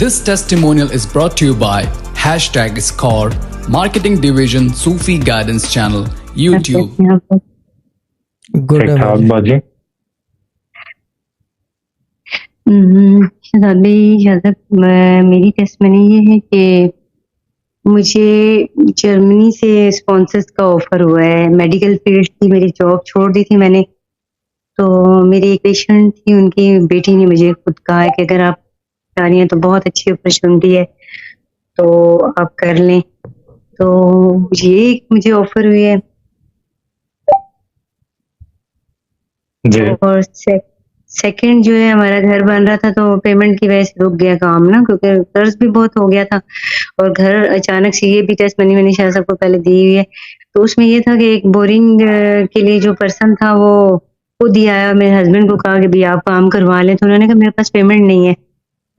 This testimonial is brought to you by #Score, Marketing Division, Sufi Guidance Channel, YouTube. Good ठीक ठाक बाजी। शहजाद मेरी testimony ये है कि मुझे जर्मनी से स्पॉन्सर्स का ऑफर हुआ है। मेडिकल फील्ड की मेरी जॉब छोड़ दी थी मैंने, तो मेरी एक पेशेंट थी, उनकी बेटी ने मुझे खुद कहा है कि अगर आप चाह रही हैं तो बहुत अच्छी अपॉर्चुनिटी है, तो आप कर लें। तो ये मुझे ऑफर हुई है। जी और सेकंड जो है, हमारा घर बन रहा था तो पेमेंट की वजह से रुक गया काम ना, क्योंकि कर्ज भी बहुत हो गया था। और घर अचानक से, ये भी टेस्ट मनी मैंने शायद सबको पहले दी हुई है, तो उसमें ये था कि एक बोरिंग के लिए जो पर्सन था वो खुद ही आया, मेरे हस्बैंड को कहा कि भाई आप काम करवा लें, तो उन्होंने कहा मेरे पास पेमेंट नहीं है।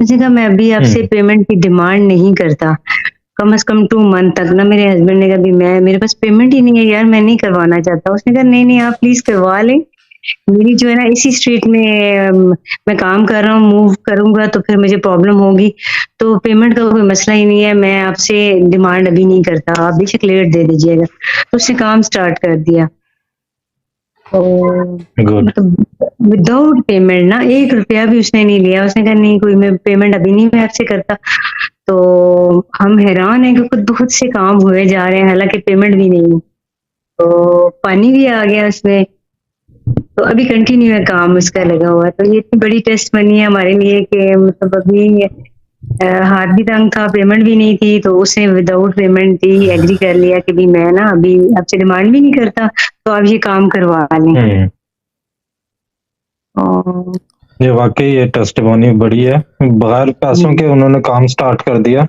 मुझे कहा मैं अभी आपसे पेमेंट की डिमांड नहीं करता, कम से कम 2 मंथ तक ना। मेरे हस्बैंड ने कहा भी मेरे पास पेमेंट ही नहीं है यार, मैं नहीं करवाना चाहता। उसने कहा नहीं आप प्लीज करवा लें, मेरी जो है ना इसी स्ट्रीट में मैं काम कर रहा हूँ, मूव करूंगा तो फिर मुझे प्रॉब्लम होगी, तो पेमेंट का कोई मसला ही नहीं है, मैं आपसे डिमांड अभी नहीं करता, आप बेशक लेट दे दीजिएगा। तो उसने काम स्टार्ट कर दिया। तो गुड। मतलब विदाउट पेमेंट ना, 1 रुपया भी उसने नहीं लिया। उसने कहा नहीं कोई मैं पेमेंट अभी नहीं मैं आपसे करता। तो हम हैरान है कि खुद बहुत से काम हुए जा रहे हैं, हालांकि पेमेंट भी नहीं। तो पानी भी आ गया उसमें, तो अभी कंटिन्यू है काम उसका लगा हुआ। तो ये इतनी बड़ी टेस्ट बनी है हमारे लिए कि मतलब अभी हाथ भी तंग था, पेमेंट भी नहीं थी, तो उसने विदाउट पेमेंट ही एग्री कर लिया कि भी मैं ना अभी आपसे डिमांड भी नहीं करता, तो आप ये काम करवा लें। और ये वाकई ये टेस्टिमोनी बड़ी है, बगैर पैसों के उन्होंने काम स्टार्ट कर दिया।